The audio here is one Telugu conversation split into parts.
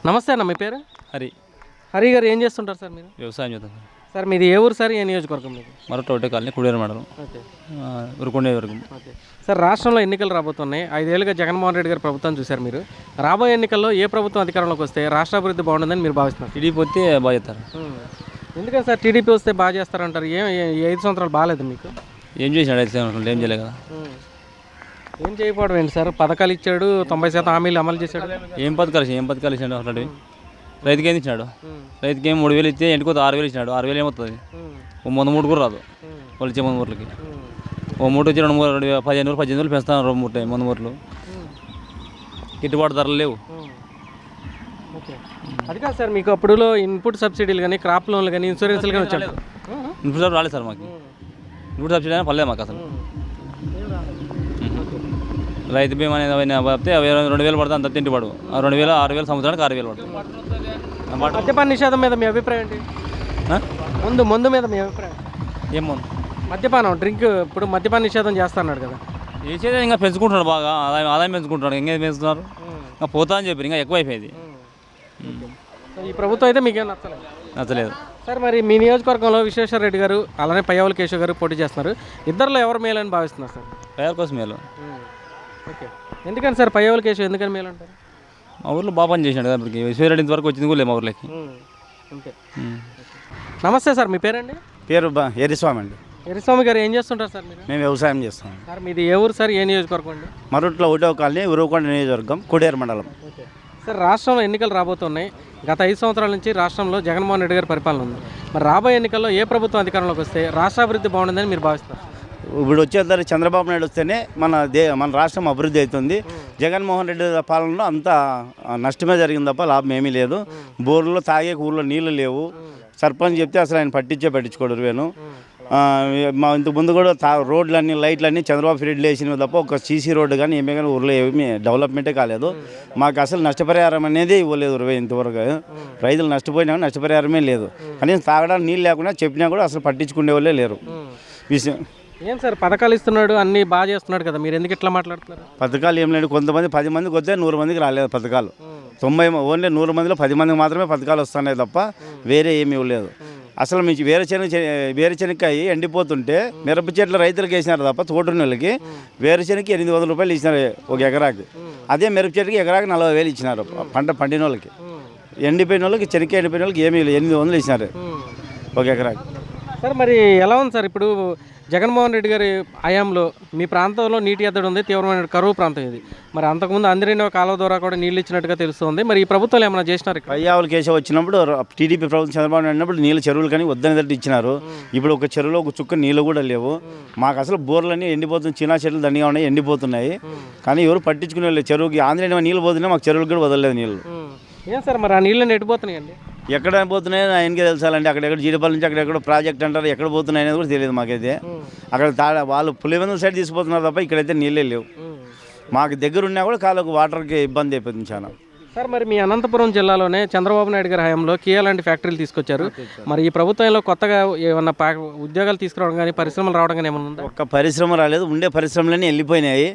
నమస్తే అన్న, మీ పేరు? హరి. హరి గారు ఏం చేస్తుంటారు సార్ మీరు? వ్యవసాయం చేస్తాం సార్ మీది ఏ ఊరు సార్, ఏ నియోజకవర్గం మీకు? మరొకటి ఒకటే కాలనీ కుడేరు మండలం ఓకే ఉరుకొండ వర్గం. ఓకే సార్, రాష్ట్రంలో ఎన్నికలు రాబోతున్నాయి. 5 ఏళ్ళుగా జగన్మోహన్ రెడ్డి గారి ప్రభుత్వం చూశారు మీరు. రాబోయే ఎన్నికల్లో ఏ ప్రభుత్వం అధికారంలోకి వస్తే రాష్ట్ర అభివృద్ధి బాగుంటుందని మీరు భావిస్తున్నారు? టీడీపీ వస్తే బాగా చేస్తారు. ఎందుకని సార్ టీడీపీ వస్తే బాగా చేస్తారంటారు? ఈ 5 సంవత్సరాలు బాగాలేదు మీకు? ఏం చేసినాడు అయితే ఏం చేయలేదు కదా. ఏం చేయకపోవడం ఏంటి సార్? పథకాలు ఇచ్చాడు, 90% హామీలు అమలు చేశాడు. ఏం పథకాలు ఇచ్చాడు అట్లాంటివి? రైతుకి ఏం ఇచ్చినాడు? రైతుకి ఏం 3,000 ఇస్తే ఇంటికి 6,000 ఇచ్చినాడు. 6,000 ఏమవుతుంది? ఓ 103 కూడా రాదు వాళ్ళు ఇచ్చే 100 మూటలకి. ఓ మూట వచ్చి 15,000 పెంచుతున్నారు. 2 మూట 100 మూటలు గిట్టుబాటు ధరలు లేవు. ఓకే, అది కాదు సార్, మీకు అప్పుడులో ఇన్పుట్ సబ్సిడీలు కానీ, క్రాప్ లోన్లు కానీ, ఇన్సూరెన్స్లు కానీ వచ్చాడు. ఇన్పుట్ సబ్సిడీ రాలేదు సార్ మాకు. ఇన్పుట్ సబ్సిడీ అయినా పర్లేదు మాకు అసలు. రైతు బీమా అనేది చెప్తే 2,000 పడుతుంది, అంత తింటి పడు. 2,000 6,000 సంవత్సరానికి 6,000 పడుతుంది. మద్యపాన నిషేధం మీద మీ అభిప్రాయం ఏంటి? ముందు మీద మీ అభిప్రాయం ఏం ముందు? మద్యపానం డ్రింక్ ఇప్పుడు మద్యపాన నిషేధం చేస్తున్నాడు కదా. చేసేది ఇంకా పెంచుకుంటున్నాడు, బాగా ఆదాయం పెంచుకుంటున్నాడు. ఇంకేం పెంచుతున్నారు? ఇంకా పోతా అని చెప్పి ఇంకా ఎక్కువ అయిపోయింది. ఈ ప్రభుత్వం అయితే మీకేం నచ్చలేదు సార్. మరి మీ నియోజకవర్గంలో విశ్వేశ్వర రెడ్డి గారు అలానే పయ్యావుల కేశవ్ గారు పోటీ చేస్తున్నారు. ఇద్దరిలో ఎవరు మేలని భావిస్తున్నారు సార్? పయ్యావుల కోసం మేలు. ఓకే, ఎందుకని సార్ పయ్యావుల కేశవ్ ఎందుకని మేలు అంటారు? మా ఊర్లో బాగా పని చేసినాడు కదా. ఇప్పటికి విశ్వేశ్వర రెడ్డి వరకు వచ్చింది కూడా లేదు మా ఊర్లోకి. ఓకే, నమస్తే సార్, మీ పేరండి? పేరు ఎరిస్వామి అండి. ఎరిస్వామి గారు ఏం చేస్తుంటారు సార్ మీరు? మేము వ్యవసాయం చేస్తాం సార్. మీది ఏ ఊరు సార్, ఏ నియోజకవర్గం అండి? మరొట్లో ఒకటో కాలనీ ఉరుకొండ నియోజకవర్గం కుడేరు మండలం. ఓకే సార్, రాష్ట్రంలో ఎన్నికలు రాబోతున్నాయి. గత 5 సంవత్సరాల నుంచి రాష్ట్రంలో జగన్మోహన్ రెడ్డి గారి పరిపాలన ఉంది. మరి రాబోయే ఎన్నికల్లో ఏ ప్రభుత్వం అధికారంలోకి వస్తే రాష్ట్ర అభివృద్ధి బాగుంటుందని మీరు భావిస్తారు? ఇప్పుడు వచ్చేద్దరు చంద్రబాబు నాయుడు వస్తేనే మన రాష్ట్రం అభివృద్ధి అవుతుంది. జగన్మోహన్ రెడ్డి పాలనలో అంతా నష్టమే జరిగింది తప్ప లాభం ఏమీ లేదు. బోర్లో తాగే ఊళ్ళో నీళ్లు లేవు. సర్పంచ్ చెప్తే అసలు ఆయన పట్టించుకోడు వేను. మా ఇంతకు ముందు కూడా రోడ్లన్నీ లైట్లన్నీ చంద్రబాబు రెడ్డి వేసినవి తప్ప ఒక సీసీ రోడ్డు కానీ ఏమీ కానీ ఊర్లో ఏమీ డెవలప్మెంటే కాలేదు. మాకు అసలు నష్టపరిహారం అనేది ఇవ్వలేదు ఇంతవరకు. రైతులు నష్టపోయినా నష్టపరిహారమే లేదు. కనీసం తాగడానికి నీళ్ళు లేకుండా చెప్పినా కూడా అసలు పట్టించుకునే వాళ్ళే లేరు. విషయం ఏం సార్, పథకాలు ఇస్తున్నాడు, అన్నీ బాగా చేస్తున్నాడు కదా, మీరు ఎందుకు ఇట్లా మాట్లాడుతున్నారు? పథకాలు ఏం లేదు. కొంతమంది 10 మందికి వస్తే 100 మందికి రాలేదు పథకాలు. 90 ఓన్లీ 100 మందిలో 10 మందికి మాత్రమే పథకాలు వస్తున్నాయి తప్ప వేరే ఏమీ ఇవ్వలేదు. అసలు మీకు వేరుశనగకాయ ఎండిపోతుంటే మిరప చెట్లు రైతులకు వేసినారు తప్ప తోటని వాళ్ళకి వేరుశనగకి 800 రూపాయలు ఇచ్చినారు ఒక ఎకరాకి. అదే మిరప చెట్టుకి ఎకరాకి 40,000 ఇచ్చినారు పంట పండిన వాళ్ళకి. ఎండిపోయిన వాళ్ళకి చెనక్కాయ ఎండిపోయిన వాళ్ళకి ఏమీ 800 ఇచ్చినారు ఒక ఎకరాకి. సార్ మరి ఎలా ఉంది సార్ ఇప్పుడు జగన్మోహన్ రెడ్డి గారి హయాంలో మీ ప్రాంతంలో నీటి ఎద్దడి ఉంది, తీవ్రమైన కరువు ప్రాంతం ఇది. మరి అంతకుముందు అందరినీ కాలువ ద్వారా కూడా నీళ్ళు ఇచ్చినట్టుగా తెలుస్తుంది. మరి ఈ ప్రభుత్వం ఏమైనా చేసినారు? పయ్యావుల కేశవ్ వచ్చినప్పుడు టీడీపీ ప్రభుత్వం చంద్రబాబు నాయుడు ఉన్నప్పుడు నీళ్ళు చెరువులు కానీ వద్దనేటట్టు ఇచ్చినారు. ఇప్పుడు ఒక చెరువులో ఒక చుక్క నీళ్ళు కూడా లేవు. మాకు అసలు బోర్లన్నీ ఎండిపోతుంది, చిన్న చెట్లు దండిగా ఉన్నాయి, ఎండిపోతున్నాయి. కానీ ఎవరు పట్టించుకునే వాళ్ళు చెరువుకి ఆంధ్ర నీళ్ళు పోతున్నాయి, మాకు చెరువులకు కూడా వదలలేదు నీళ్ళు. ఏం సార్ మరి ఆ నీళ్ళని ఎట్టిపోతున్నాయండి? ఎక్కడ పోతున్నాయో ఆయనకే తెలుసాలండి. అక్కడెక్కడ జీడిపల్లి నుంచి అక్కడెక్కడ ప్రాజెక్ట్ అంటారు, ఎక్కడ పోతున్నాయి అనేది కూడా తెలియదు మాకైతే. అక్కడ వాళ్ళు పులివెందుల సైడ్ తీసుకుపోతున్నారు తప్ప ఇక్కడైతే నీళ్ళే లేవు. మాకు దగ్గర ఉన్నా కూడా కాళ్ళకు వాటర్కి ఇబ్బంది అయిపోతుంది చాలా. సార్ మరి మీ అనంతపురం జిల్లాలోనే చంద్రబాబు నాయుడు గారి హయాంలో కియా లాంటి ఫ్యాక్టరీలు తీసుకొచ్చారు. మరి ఈ ప్రభుత్వంలో కొత్తగా ఏమన్నా ఉద్యోగాలు తీసుకురావడం కానీ, పరిశ్రమలు రావడం కానీ ఏమన్నా ఉందా? ఒక్క పరిశ్రమ రాలేదు. ఉండే పరిశ్రమలన్నీ వెళ్ళిపోయినాయి.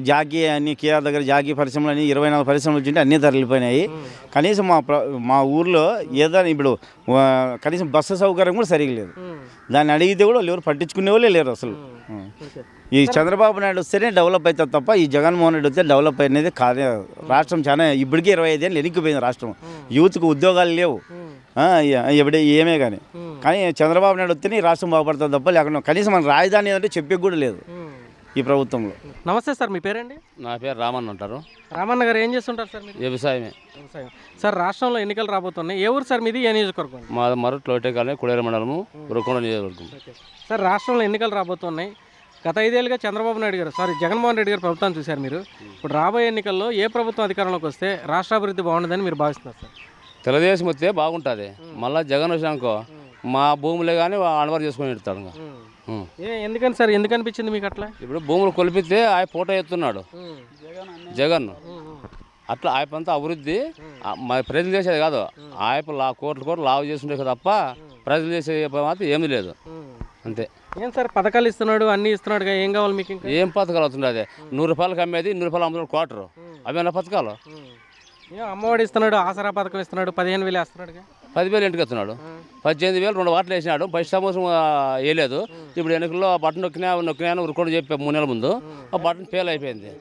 జాకీ అన్ని కియా దగ్గర జాకీ పరిశ్రమలు అన్ని 24 పరిశ్రమలు వచ్చింటే అన్నీ తరలిపోయినాయి. కనీసం మా ఊర్లో ఏదైనా ఇప్పుడు కనీసం బస్సు సౌకర్యం కూడా సరిగా లేదు. దాన్ని అడిగితే కూడా ఎవరు పట్టించుకునే వాళ్ళే లేరు అసలు. ఈ చంద్రబాబు నాయుడు వస్తేనే డెవలప్ అవుతుంది తప్ప ఈ జగన్మోహన్ రెడ్డి వస్తే డెవలప్ అనేది కాదే. రాష్ట్రం చాలా ఇప్పటికీ 25 ఏళ్ళు వెనక్కిపోయింది రాష్ట్రం. యూత్కు ఉద్యోగాలు లేవు ఎప్పుడే ఏమే కానీ చంద్రబాబు నాయుడు వస్తేనే ఈ రాష్ట్రం బాగుపడుతుంది తప్ప లేకుండా కనీసం మన రాజధాని ఏదంటే చెప్పే కూడా లేదు ఈ ప్రభుత్వంలో. నమస్తే సార్, మీ పేరండి? నా పేరు రామన్న అంటారు. రామన్న గారు ఏం చేస్తుంటారు సార్ మీరు? వ్యవసాయం సార్. రాష్ట్రంలో ఎన్నికలు రాబోతున్నాయి. ఏ ఊరు సార్ మీది, ఏ నియోజకవర్గం? మా మరొకటి ఒకటే కాలనీ కుడేరు మండలము ఉరుకొండ నియోజకవర్గం. సార్ రాష్ట్రంలో ఎన్నికలు రాబోతున్నాయి. గత 5 ఏళ్ళుగా చంద్రబాబు నాయుడు గారు జగన్మోహన్ రెడ్డి గారి ప్రభుత్వాన్ని చూశారు మీరు. ఇప్పుడు రాబోయే ఎన్నికల్లో ఏ ప్రభుత్వం అధికారంలోకి వస్తే రాష్ట్ర అభివృద్ధి బాగుంటుందని మీరు భావిస్తున్నారు సార్? తెలుగుదేశం వస్తే బాగుంటుంది. మళ్ళీ జగన్ వచ్చినాకో మా భూములే కానీ అణవారు చేసుకొని పెడతాడు. ఎందుకని సార్, ఎందుకు అనిపించింది మీకు అట్లా? ఇప్పుడు భూములు కొలిపితే ఆయన ఫోటో ఎత్తున్నాడు జగన్. అట్లా ఆయపంతా అభివృద్ధి ప్రజలు చేసేది కాదు. ఆయన కోట్లు లావు చేస్తుండే తప్ప ప్రజలు చేసే మాత్రం ఏమీ లేదు, అంతే. ఏం సార్ పథకాలు ఇస్తున్నాడు, అన్నీ ఇస్తున్నాడు, ఏం కావాలి మీకు? ఏం పథకాలు అవుతుంది? అదే 100 రూపాయలకి అమ్మేది 100 రూపాయలు అమ్ముతున్నాడు క్వార్టర్. అవేనా పథకాలు? ఏం అమ్మఒడి ఇస్తున్నాడు, ఆసరా పథకం ఇస్తున్నాడు, 15,000 వేస్తున్నాడు. 10,000 ఇంటికి వస్తున్నాడు. 18,000 2 వాటలు వేసినాడు. ఫస్ట్ సంవత్సరం వేయలేదు. ఇప్పుడు ఎన్నికల్లో ఆ బటన్ నొక్కినా ఉరుకోడు చెప్పి 3 నెలల ముందు ఆ బటన్ ఫెయిల్ అయిపోయింది.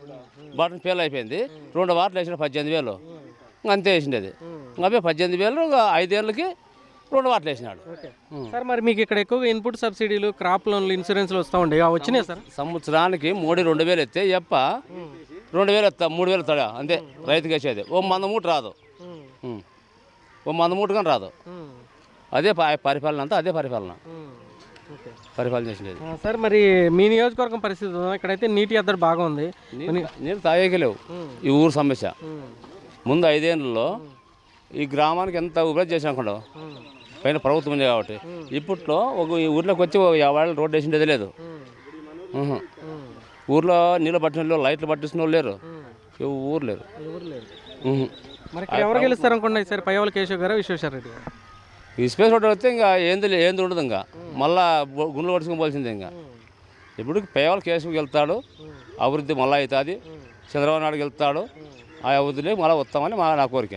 2 వాటలు వేసినాడు 18,000. అంతే వేసిండేది. అవే 18,000 5 ఏళ్ళకి 2 వాటలు వేసినాడు. సార్ మరి మీకు ఇక్కడ ఎక్కువగా ఇన్పుట్ సబ్సిడీలు, క్రాప్ లోన్లు, ఇన్సూరెన్స్లు వస్తూ ఉండేవి, అవి వచ్చినాయి సార్? సంవత్సరానికి మోడీ 2,000 ఎత్తే ఎప్ప 2,000 ఎత్తా 3,000 ఎత్తాడా అంతే రైతుకి వేసేది. ఓ 100 మూట రాదు. ఓ 100 మూట కానీ రాదు. అదే పరిపాలన అంతా అదే పరిపాలన చేసినది. సార్ మరి మీ నియోజకవర్గం పరిస్థితి ఇక్కడైతే నీటి ఎద్దడి బాగా ఉంది. నీళ్ళు తాగేకే లేవు. ఈ ఊరు సమస్య. ముందు 5 ఏళ్ళలో ఈ గ్రామానికి ఎంత ఉపయోగం చేసినాకుండా పైన ప్రభుత్వం ఉంది కాబట్టి ఇప్పట్లో ఈ ఊర్లోకి వచ్చి 50 రోడ్డు వేసిండేది లేదు. ఊర్లో నీళ్ళు పట్టిన వాళ్ళు, లైట్లు పట్టించిన వాళ్ళు లేరు. ఊరు లేరు. మరి ఇక్కడ ఎవరు గెలుస్తారు అనుకున్నాయి సార్? పయ్యవల కేశవ్ గారు, విశ్వేశ్వర రెడ్డి గారు? ఈ స్పేస్ రోడ్డు వస్తే ఇంకా ఏంది ఉండదు. ఇంకా మళ్ళా గుండెలు పట్టుకోవాల్సిందే. ఇంకా ఇప్పుడు పేవాల కేసుకు వెళ్తాడు, అభివృద్ధి మళ్ళీ అవుతుంది. చంద్రబాబు నాయుడు వెళ్తాడు, ఆ అభివృద్ధిలో మళ్ళీ వస్తామని నా కోరిక.